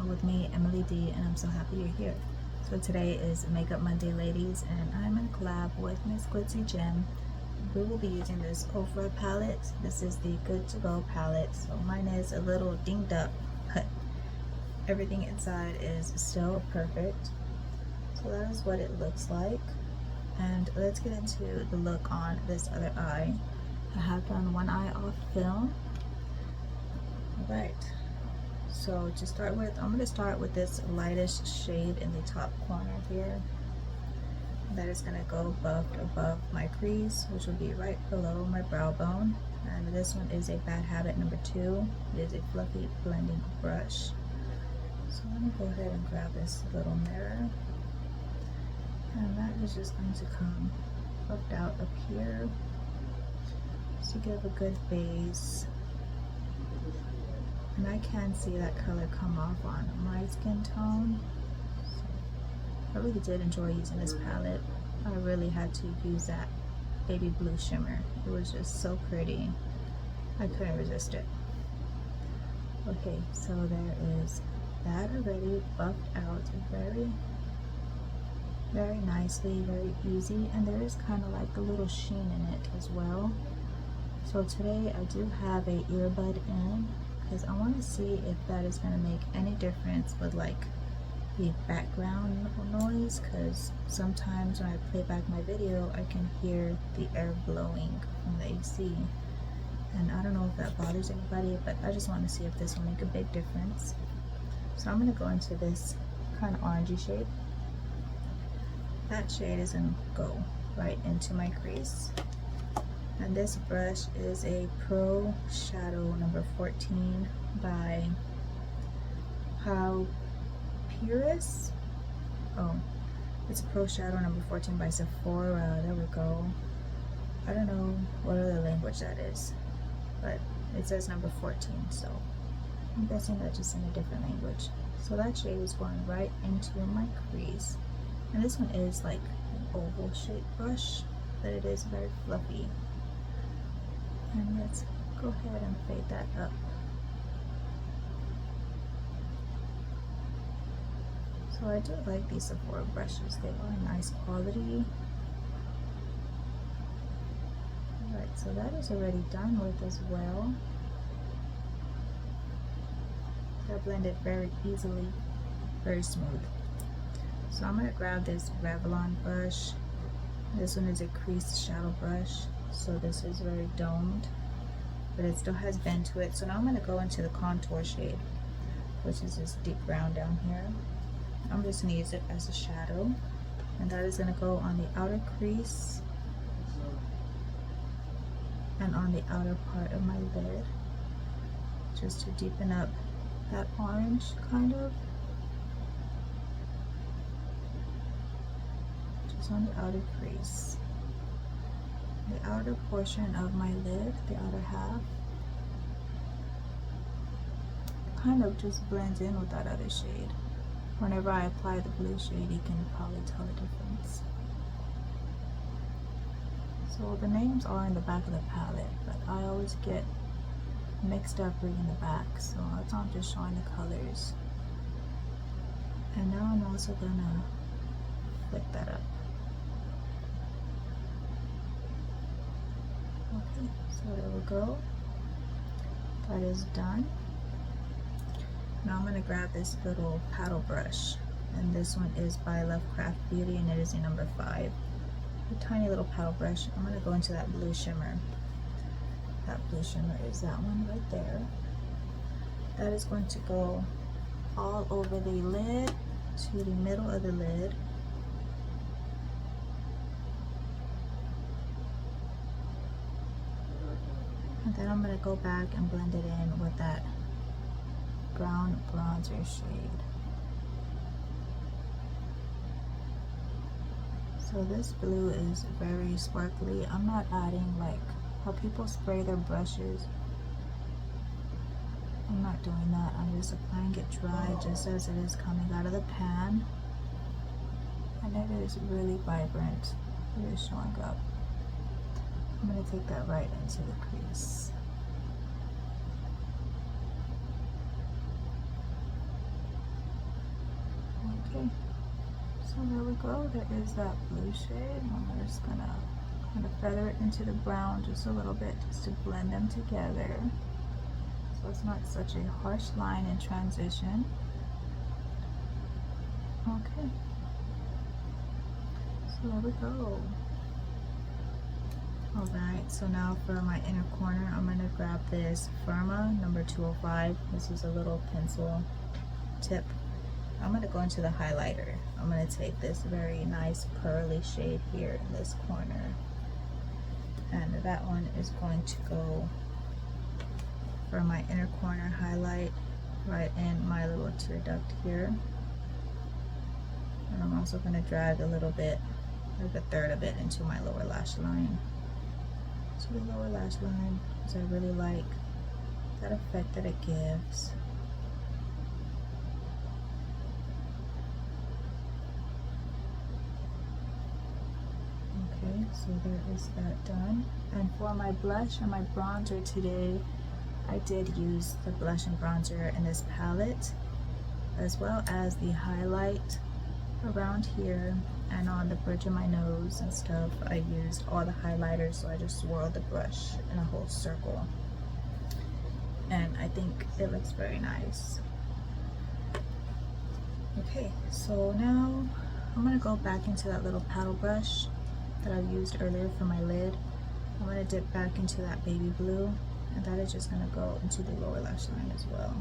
channel with me, Emily D, and I'm so happy you're here. So today is Makeup Monday, ladies, and I'm in collab with Miss Glitzzy Gem. We will be using this Ofra palette. This is the Good to Go palette. So mine is a little dinged up, but everything inside is still perfect. So that is what it looks like. And let's get into the look on this other eye. I have done one eye off film. Alright. So to start with, I'm going to start with this lightest shade in the top corner here. That is going to go buffed above my crease, which will be right below my brow bone. And this one is a Bad Habit number 2. It is a fluffy blending brush. So let me go ahead and grab this little mirror. And that is just going to come buffed out up here to give a good base. And I can see that color come off on my skin tone. So I really did enjoy using this palette. I really had to use that baby blue shimmer. It was just so pretty. I couldn't resist it. Okay, so there is that already buffed out very nicely, very easy, and there is kind of like a little sheen in it as well. So today I do have a earbud in, because I want to see if that is going to make any difference with like the background noise, because sometimes when I play back my video I can hear the air blowing from the AC, and I don't know if that bothers anybody, but I just want to see if this will make a big difference. So I'm going to go into this kind of orangey shade. That shade is going to go right into my crease. And this brush is a Pro Shadow number 14 by How Purist. Oh, it's a Pro Shadow number 14 by Sephora. There we go. I don't know what other language that is, but it says number 14, so I'm guessing that's just in a different language. So that shade is going right into my crease. And this one is like an oval shaped brush, but it is very fluffy. And let's go ahead and fade that up. So I do like these Sephora brushes. They are nice quality. Alright, so that is already done with as well. That blended very easily, very smooth. So I'm going to grab this Revlon brush. This one is a creased shadow brush. So this is very domed, but it still has bend to it. So now I'm going to go into the contour shade, which is this deep brown down here. I'm just going to use it as a shadow, and that is going to go on the outer crease and on the outer part of my lid, just to deepen up that orange kind of. Just on the outer crease. The outer portion of my lid, the outer half, kind of just blends in with that other shade. Whenever I apply the blue shade, you can probably tell the difference. So the names are in the back of the palette, but I always get mixed up reading the back, so that's why I'm just showing the colors. And now I'm also gonna flick that up. Okay, so there we go. That is done. Now I'm going to grab this little paddle brush, and this one is by LiQWYD Beauty, and it is a number 5. A tiny little paddle brush. I'm going to go into that blue shimmer. That blue shimmer is that one right there. That is going to go all over the lid to the middle of the lid. And then I'm going to go back and blend it in with that brown bronzer shade. So this blue is very sparkly. I'm not adding like how people spray their brushes. I'm not doing that. I'm just applying it dry just as it is coming out of the pan. And it is really vibrant. It is showing up. I'm going to take that right into the crease. Okay, so there we go. There is that blue shade. I'm just gonna kind of feather it into the brown just a little bit, just to blend them together, so it's not such a harsh line in transition. Okay, so there we go. Alright, so now for my inner corner, I'm going to grab this Firma number 205. This is a little pencil tip. I'm going to go into the highlighter. I'm going to take this very nice pearly shade here in this corner. And that one is going to go for my inner corner highlight right in my little tear duct here. And I'm also going to drag a little bit, like a third of it, into my lower lash line. To the lower lash line, because I really like that effect that it gives. Okay, so there is that done. And for my blush and my bronzer today, I did use the blush and bronzer in this palette, as well as the highlight around here and on the bridge of my nose and stuff. I used all the highlighters, so I just swirled the brush in a whole circle, and I think it looks very nice. Okay, so now I'm gonna go back into that little paddle brush that I used earlier for my lid. I'm gonna dip back into that baby blue, and that is just gonna go into the lower lash line as well.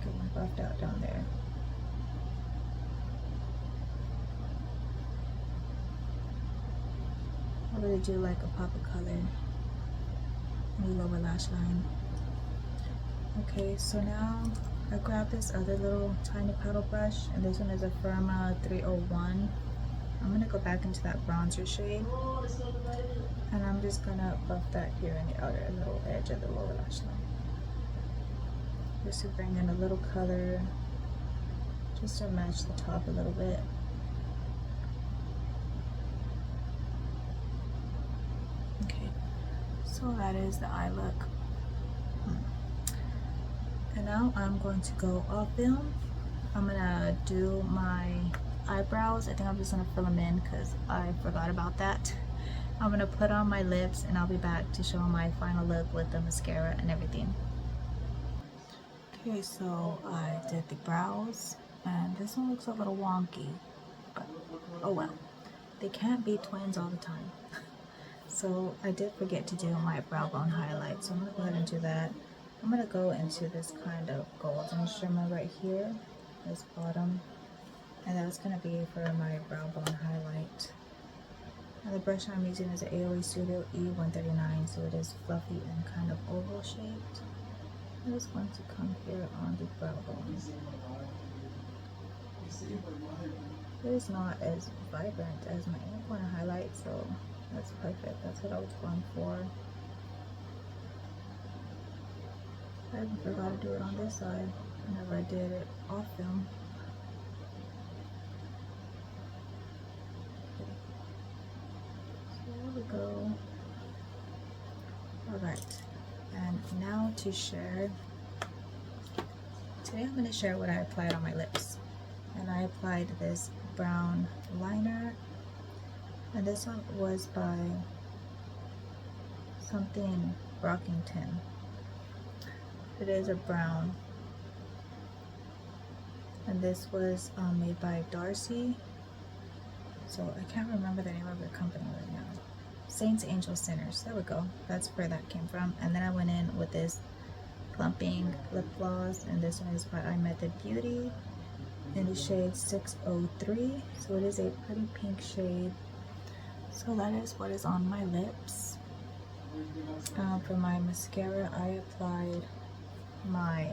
Getting buffed out down there. I really do like a pop of color in the lower lash line. Okay, so now I grabbed this other little tiny paddle brush, and this one is a Firma 301. I'm gonna go back into that bronzer shade, and I'm just gonna buff that here in the outer little edge of the lower lash line, just to bring in a little color, just to match the top a little bit. Okay, so that is the eye look. And now I'm going to go off film. I'm gonna do my eyebrows. I think I'm just gonna fill them in because I forgot about that. I'm gonna put on my lips, and I'll be back to show my final look with the mascara and everything. Okay, so I did the brows, and this one looks a little wonky, but oh well. They can't be twins all the time. So I did forget to do my brow bone highlight, so I'm gonna go ahead and do that. I'm gonna go into this kind of golden shimmer right here, this bottom, and that's gonna be for my brow bone highlight. And the brush I'm using is an AOA Studio E139, so it is fluffy and kind of oval shaped. I'm just going to come here on the brow bone. It is not as vibrant as my inner corner highlight, so that's perfect. That's what I was going for. I even forgot to do it on this side whenever I did it off film. So there we go. Alright, and now to share. Today I'm going to share what I applied on my lips. And I applied this brown liner, and this one was by something Brockington. It is a brown, and this was made by Darcy, so I can't remember the name of their company right now. Saints Angel Sinners, there we go, that's where that came from. And then I went in with this plumping lip gloss, and this one is by iMethod Beauty in the shade 603, so it is a pretty pink shade. So that is what is on my lips. For my mascara, I applied my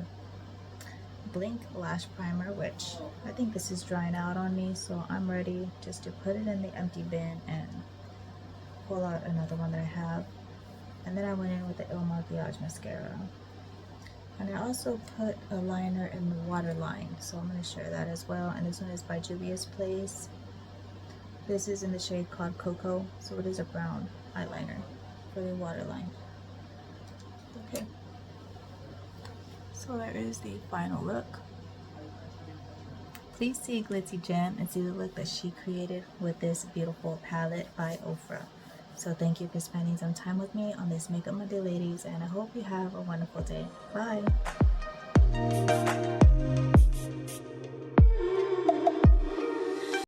Blink Lash Primer, which I think this is drying out on me, so I'm ready just to put it in the empty bin and pull out another one that I have. And then I went in with the Il Makiage mascara. And I also put a liner in the waterline, so I'm going to share that as well. And this one is by Juvia's Place. This is in the shade called Cocoa, so it is a brown eyeliner for the waterline. Okay, so So there is the final look. Please see Glitzzy Gem and see the look that she created with this beautiful palette by Ofra. So thank you for spending some time with me on this Makeup Monday, ladies, and I hope you have a wonderful day. Bye!